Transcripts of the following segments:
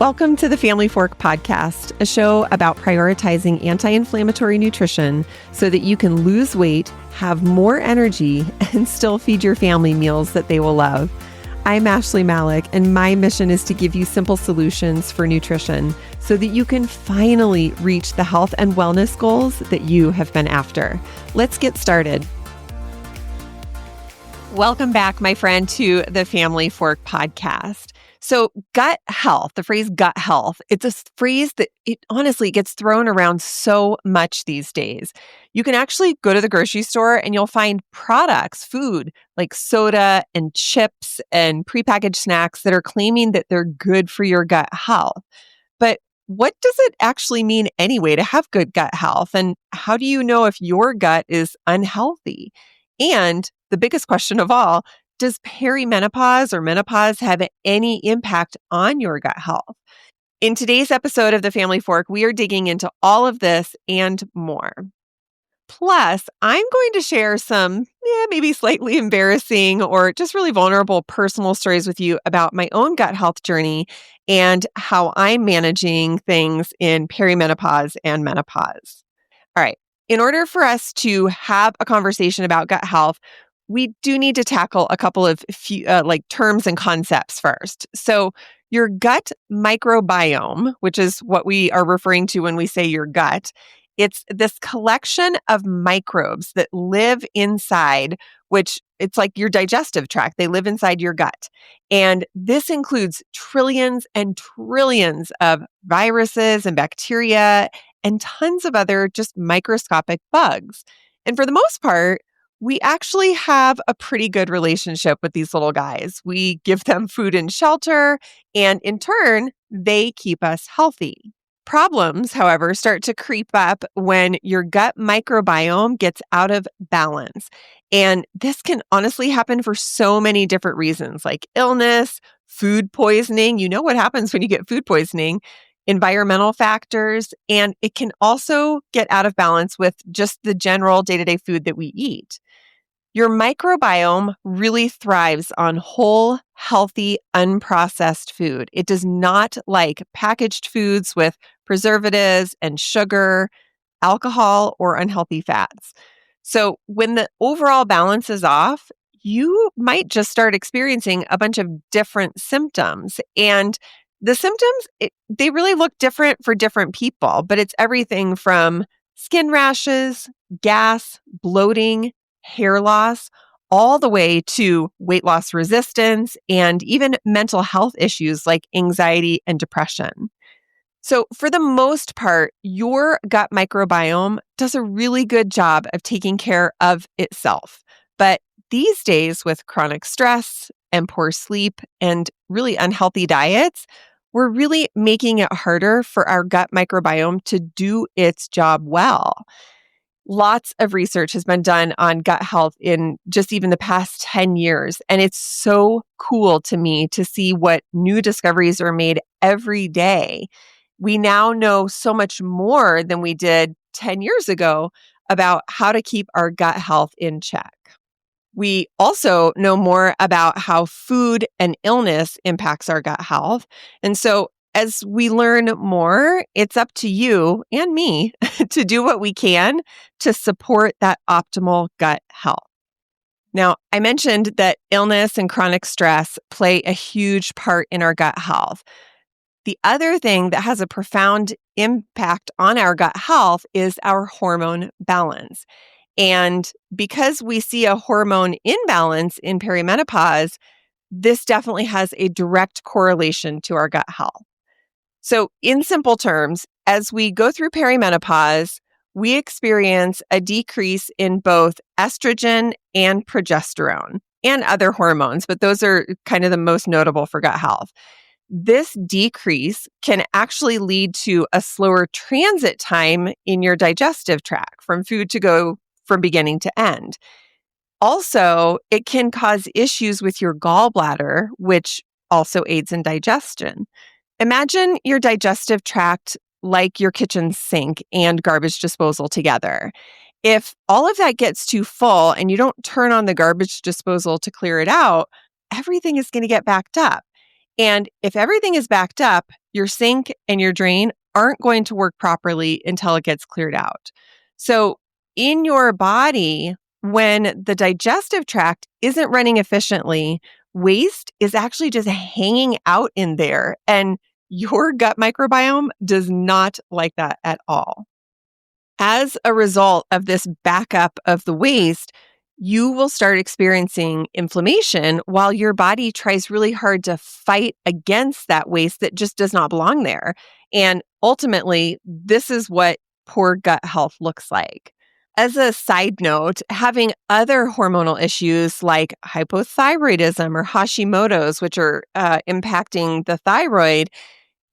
Welcome to the Family Fork Podcast, a show about prioritizing anti-inflammatory nutrition so that you can lose weight, have more energy, and still feed your family meals that they will love. I'm Ashley Malik, and my mission is to give you simple solutions for nutrition so that you can finally reach the health and wellness goals that you have been after. Let's get started. Welcome back, my friend, to the Family Fork Podcast. So gut health, the phrase gut health, it's a phrase that it honestly gets thrown around so much these days. You can actually go to the grocery store and you'll find products, food like soda and chips and prepackaged snacks that are claiming that they're good for your gut health. But what does it actually mean anyway to have good gut health? And how do you know if your gut is unhealthy? And the biggest question of all, does perimenopause or menopause have any impact on your gut health? In today's episode of The Family Fork, we are digging into all of this and more. Plus, I'm going to share some maybe slightly embarrassing or just really vulnerable personal stories with you about my own gut health journey and how I'm managing things in perimenopause and menopause. All right. In order for us to have a conversation about gut health, we do need to tackle a couple of terms and concepts first. So your gut microbiome, which is what we are referring to when we say your gut, it's this collection of microbes that live inside, which it's like your digestive tract. They live inside your gut. And this includes trillions and trillions of viruses and bacteria and tons of other just microscopic bugs. And for the most part, we actually have a pretty good relationship with these little guys. We give them food and shelter, and in turn, they keep us healthy. Problems, however, start to creep up when your gut microbiome gets out of balance. And this can honestly happen for so many different reasons, like illness, food poisoning. You know what happens when you get food poisoning, environmental factors, and it can also get out of balance with just the general day-to-day food that we eat. Your microbiome really thrives on whole, healthy, unprocessed food. It does not like packaged foods with preservatives and sugar, alcohol, or unhealthy fats. So when the overall balance is off, you might just start experiencing a bunch of different symptoms. And the symptoms, they really look different for different people, but it's everything from skin rashes, gas, bloating, hair loss, all the way to weight loss resistance and even mental health issues like anxiety and depression. So for the most part, your gut microbiome does a really good job of taking care of itself. But these days with chronic stress and poor sleep and really unhealthy diets, we're really making it harder for our gut microbiome to do its job well. Lots of research has been done on gut health in just even the past 10 years. And it's so cool to me to see what new discoveries are made every day. We now know so much more than we did 10 years ago about how to keep our gut health in check. We also know more about how food and illness impacts our gut health. And so as we learn more, it's up to you and me to do what we can to support that optimal gut health. Now, I mentioned that illness and chronic stress play a huge part in our gut health. The other thing that has a profound impact on our gut health is our hormone balance. And because we see a hormone imbalance in perimenopause, this definitely has a direct correlation to our gut health. So in simple terms, as we go through perimenopause, we experience a decrease in both estrogen and progesterone and other hormones, but those are kind of the most notable for gut health. This decrease can actually lead to a slower transit time in your digestive tract from food to go from beginning to end. Also, it can cause issues with your gallbladder, which also aids in digestion. Imagine your digestive tract like your kitchen sink and garbage disposal together. If all of that gets too full and you don't turn on the garbage disposal to clear it out, everything is going to get backed up. And if everything is backed up, your sink and your drain aren't going to work properly until it gets cleared out. So, in your body, when the digestive tract isn't running efficiently, waste is actually just hanging out in there. And your gut microbiome does not like that at all. As a result of this backup of the waste, you will start experiencing inflammation while your body tries really hard to fight against that waste that just does not belong there. And ultimately, this is what poor gut health looks like. As a side note, having other hormonal issues like hypothyroidism or Hashimoto's, which are impacting the thyroid,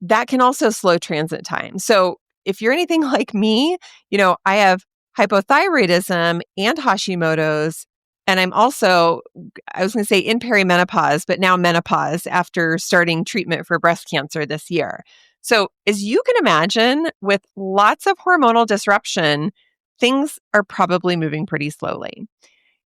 that can also slow transit time. So if you're anything like me, I have hypothyroidism and Hashimoto's, and I'm also, I was going to say in perimenopause, but now menopause after starting treatment for breast cancer this year. So as you can imagine, with lots of hormonal disruption, things are probably moving pretty slowly.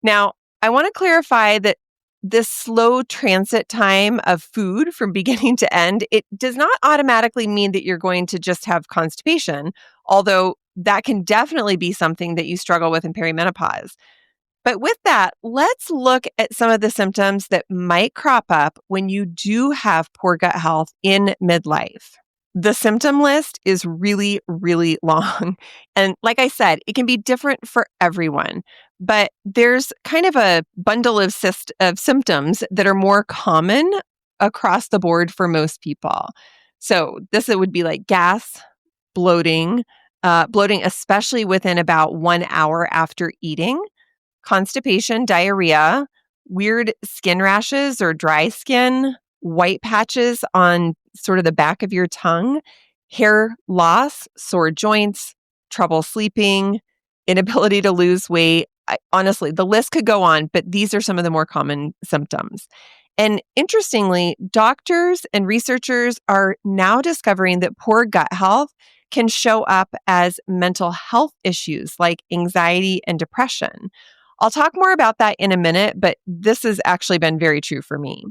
Now, I want to clarify that this slow transit time of food from beginning to end, it does not automatically mean that you're going to just have constipation, although that can definitely be something that you struggle with in perimenopause. But with that, let's look at some of the symptoms that might crop up when you do have poor gut health in midlife. The symptom list is really, really long. And like I said, it can be different for everyone, but there's kind of a bundle of symptoms that are more common across the board for most people. So this it would be like gas, bloating, bloating, especially within about 1 hour after eating, constipation, diarrhea, weird skin rashes or dry skin, white patches on sort of the back of your tongue, hair loss, sore joints, trouble sleeping, inability to lose weight. Honestly, the list could go on, but these are some of the more common symptoms. And interestingly, doctors and researchers are now discovering that poor gut health can show up as mental health issues like anxiety and depression. I'll talk more about that in a minute, but this has actually been very true for me.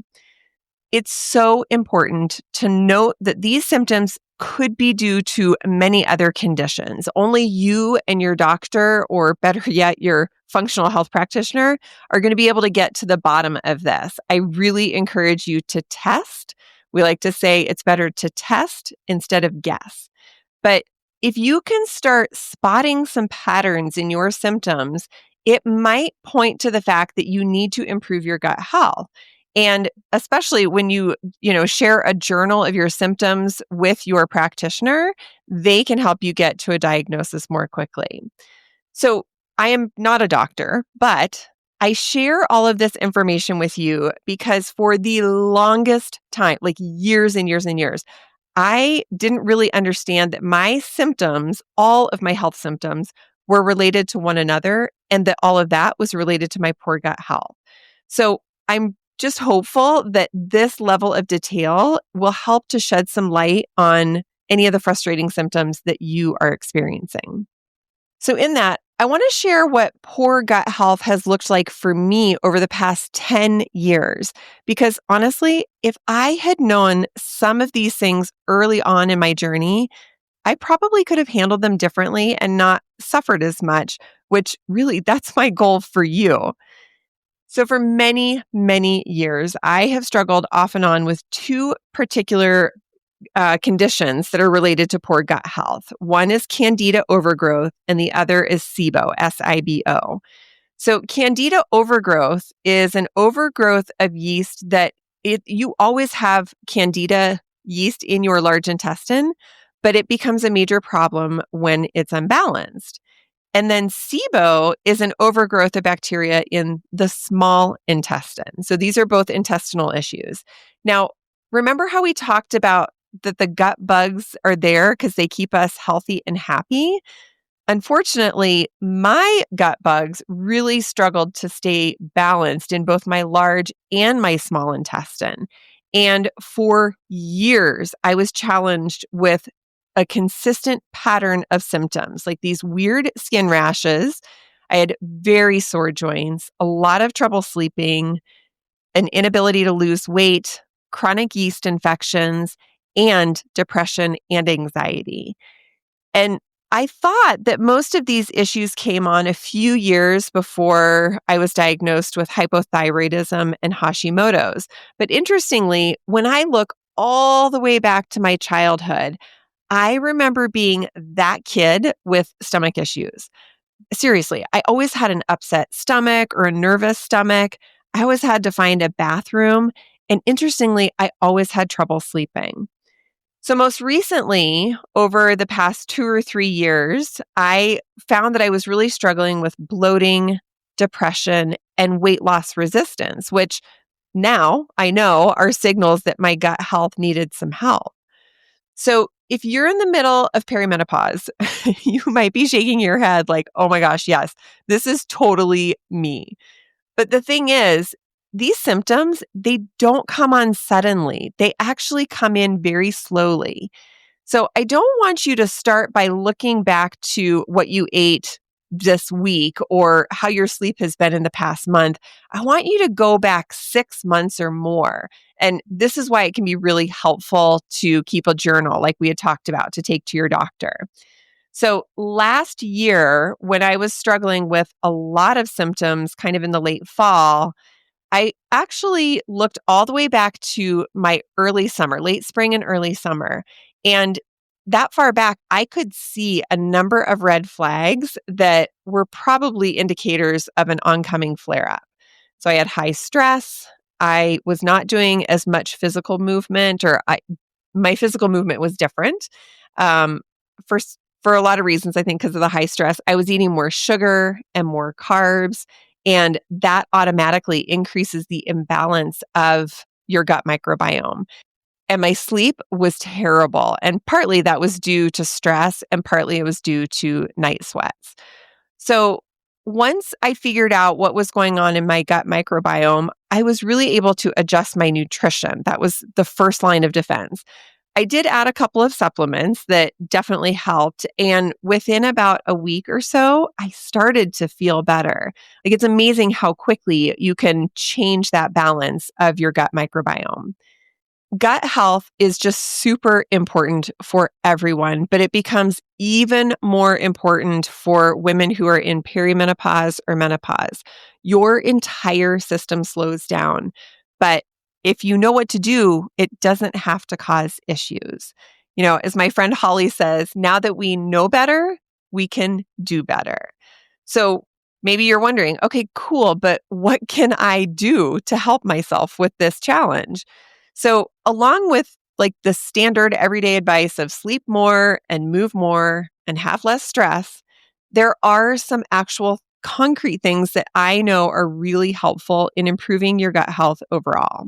It's so important to note that these symptoms could be due to many other conditions. Only you and your doctor, or better yet, your functional health practitioner, are going to be able to get to the bottom of this. I really encourage you to test. We like to say it's better to test instead of guess. But if you can start spotting some patterns in your symptoms, it might point to the fact that you need to improve your gut health. And especially when you share a journal of your symptoms with your practitioner, they can help you get to a diagnosis more quickly. So I am not a doctor, but I share all of this information with you because for the longest time, like years and years and years, I didn't really understand that my symptoms, all of my health symptoms, were related to one another and that all of that was related to my poor gut health. So I'm just hopeful that this level of detail will help to shed some light on any of the frustrating symptoms that you are experiencing. So in that, I want to share what poor gut health has looked like for me over the past 10 years. Because honestly, if I had known some of these things early on in my journey, I probably could have handled them differently and not suffered as much, which really, that's my goal for you. So for many, many years, I have struggled off and on with two particular conditions that are related to poor gut health. One is candida overgrowth, and the other is SIBO, SIBO. So candida overgrowth is an overgrowth of yeast that you always have candida yeast in your large intestine, but it becomes a major problem when it's unbalanced. And then SIBO is an overgrowth of bacteria in the small intestine. So these are both intestinal issues. Now, remember how we talked about that the gut bugs are there because they keep us healthy and happy? Unfortunately, my gut bugs really struggled to stay balanced in both my large and my small intestine. And for years, I was challenged with a consistent pattern of symptoms, like these weird skin rashes. I had very sore joints, a lot of trouble sleeping, an inability to lose weight, chronic yeast infections, and depression and anxiety. And I thought that most of these issues came on a few years before I was diagnosed with hypothyroidism and Hashimoto's. But interestingly, when I look all the way back to my childhood, I remember being that kid with stomach issues. Seriously, I always had an upset stomach or a nervous stomach. I always had to find a bathroom. And interestingly, I always had trouble sleeping. So, most recently, over the past 2 or 3 years, I found that I was really struggling with bloating, depression, and weight loss resistance, which now I know are signals that my gut health needed some help. So, if you're in the middle of perimenopause, you might be shaking your head like, oh my gosh, yes, this is totally me. But the thing is, these symptoms, they don't come on suddenly. They actually come in very slowly. So I don't want you to start by looking back to what you ate this week or how your sleep has been in the past month. I want you to go back 6 months or more. And this is why it can be really helpful to keep a journal, like we had talked about, to take to your doctor. So last year, when I was struggling with a lot of symptoms kind of in the late fall, I actually looked all the way back to my early summer, late spring and early summer. And that far back, I could see a number of red flags that were probably indicators of an oncoming flare up. So I had high stress. I was not doing as much physical movement, my physical movement was different. Um, for for a lot of reasons, I think because of the high stress, I was eating more sugar and more carbs, and that automatically increases the imbalance of your gut microbiome. And my sleep was terrible. And partly that was due to stress, and partly it was due to night sweats. So once I figured out what was going on in my gut microbiome, I was really able to adjust my nutrition. That was the first line of defense. I did add a couple of supplements that definitely helped. And within about a week or so, I started to feel better. Like it's amazing how quickly you can change that balance of your gut microbiome. Gut health is just super important for everyone, but it becomes even more important for women who are in perimenopause or menopause. Your entire system slows down, but if you know what to do, it doesn't have to cause issues. As my friend Holly says, now that we know better, we can do better. So maybe you're wondering, okay, cool, but what can I do to help myself with this challenge? So, along with like the standard everyday advice of sleep more and move more and have less stress, there are some actual concrete things that I know are really helpful in improving your gut health overall.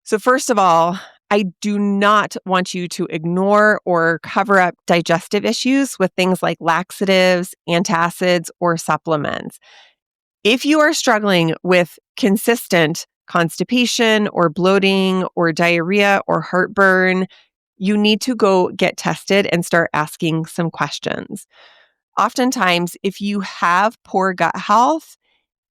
So, first of all, I do not want you to ignore or cover up digestive issues with things like laxatives, antacids, or supplements. If you are struggling with consistent constipation or bloating or diarrhea or heartburn, you need to go get tested and start asking some questions. Oftentimes, if you have poor gut health,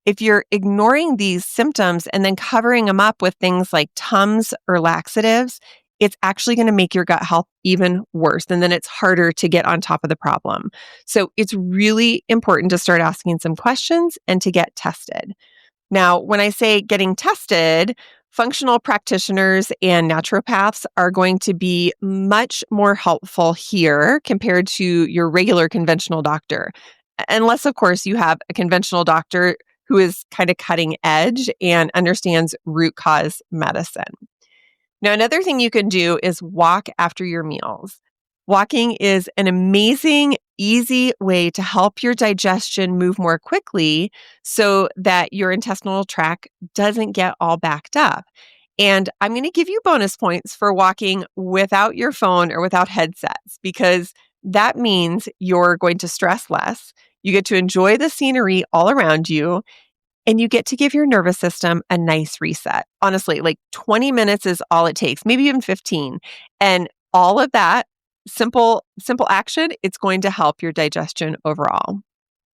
if you're ignoring these symptoms and then covering them up with things like Tums or laxatives, it's actually going to make your gut health even worse. And then it's harder to get on top of the problem. So it's really important to start asking some questions and to get tested. Now, when I say getting tested, functional practitioners and naturopaths are going to be much more helpful here compared to your regular conventional doctor. Unless, of course, you have a conventional doctor who is kind of cutting edge and understands root cause medicine. Now, another thing you can do is walk after your meals. Walking is an amazing, easy way to help your digestion move more quickly so that your intestinal tract doesn't get all backed up. And I'm going to give you bonus points for walking without your phone or without headsets, because that means you're going to stress less. You get to enjoy the scenery all around you, and you get to give your nervous system a nice reset. Honestly, like 20 minutes is all it takes, maybe even 15. And all of that simple action, it's going to help your digestion overall.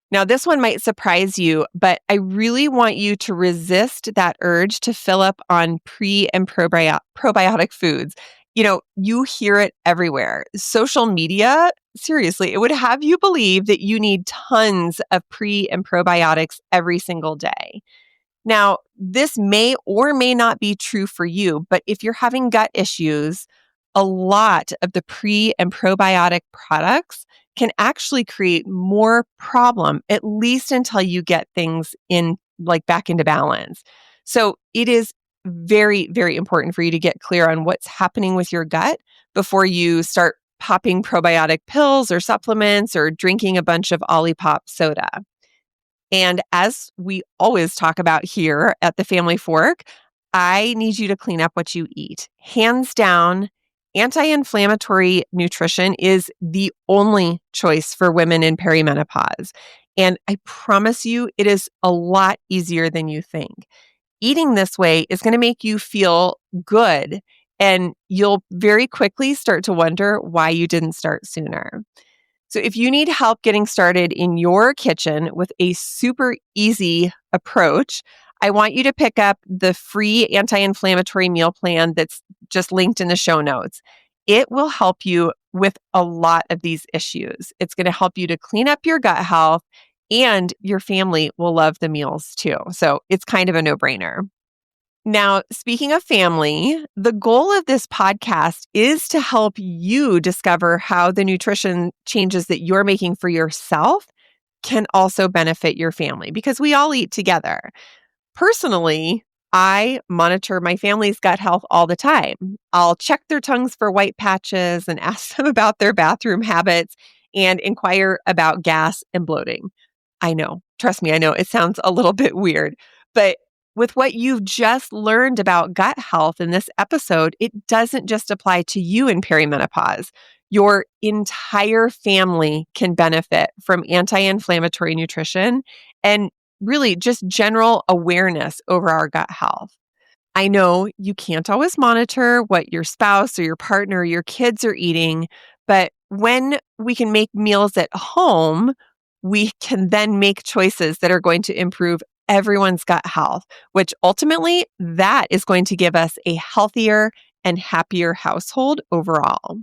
Now, this one might surprise you, but I really want you to resist that urge to fill up on pre and probiotic foods. You hear it everywhere. Social media, seriously, it would have you believe that you need tons of pre and probiotics every single day. Now, this may or may not be true for you, but if you're having gut issues, a lot of the pre and probiotic products can actually create more problem, at least until you get things back into balance. So it is very, very important for you to get clear on what's happening with your gut before you start popping probiotic pills or supplements or drinking a bunch of Olipop soda. And as we always talk about here at the Family Fork, I need you to clean up what you eat. Hands down, anti-inflammatory nutrition is the only choice for women in perimenopause. And I promise you, it is a lot easier than you think. Eating this way is going to make you feel good, and you'll very quickly start to wonder why you didn't start sooner. So if you need help getting started in your kitchen with a super easy approach, I want you to pick up the free anti-inflammatory meal plan that's just linked in the show notes. It will help you with a lot of these issues. It's going to help you to clean up your gut health, and your family will love the meals too. So it's kind of a no-brainer. Now, speaking of family, the goal of this podcast is to help you discover how the nutrition changes that you're making for yourself can also benefit your family, because we all eat together. Personally, I monitor my family's gut health all the time. I'll check their tongues for white patches and ask them about their bathroom habits and inquire about gas and bloating. I know, trust me, I know it sounds a little bit weird, but with what you've just learned about gut health in this episode, it doesn't just apply to you in perimenopause. Your entire family can benefit from anti-inflammatory nutrition and really just general awareness over our gut health. I know you can't always monitor what your spouse or your partner or your kids are eating, but when we can make meals at home, we can then make choices that are going to improve everyone's gut health, which ultimately that is going to give us a healthier and happier household overall.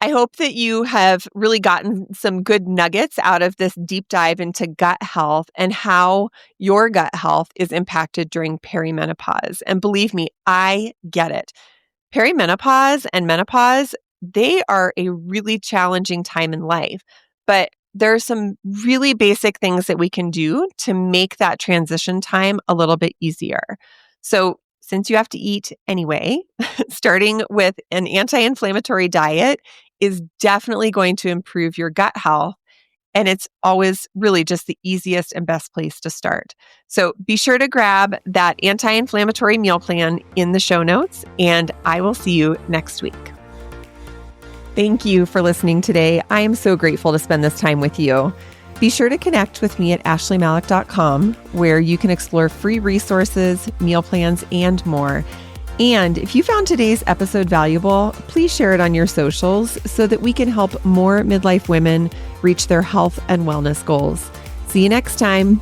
I hope that you have really gotten some good nuggets out of this deep dive into gut health and how your gut health is impacted during perimenopause. And believe me, I get it. Perimenopause and menopause, they are a really challenging time in life, but there are some really basic things that we can do to make that transition time a little bit easier. So since you have to eat anyway, starting with an anti-inflammatory diet is definitely going to improve your gut health. And it's always really just the easiest and best place to start. So be sure to grab that anti-inflammatory meal plan in the show notes, and I will see you next week. Thank you for listening today. I am so grateful to spend this time with you. Be sure to connect with me at ashleymalek.com, where you can explore free resources, meal plans, and more. And if you found today's episode valuable, please share it on your socials so that we can help more midlife women reach their health and wellness goals. See you next time.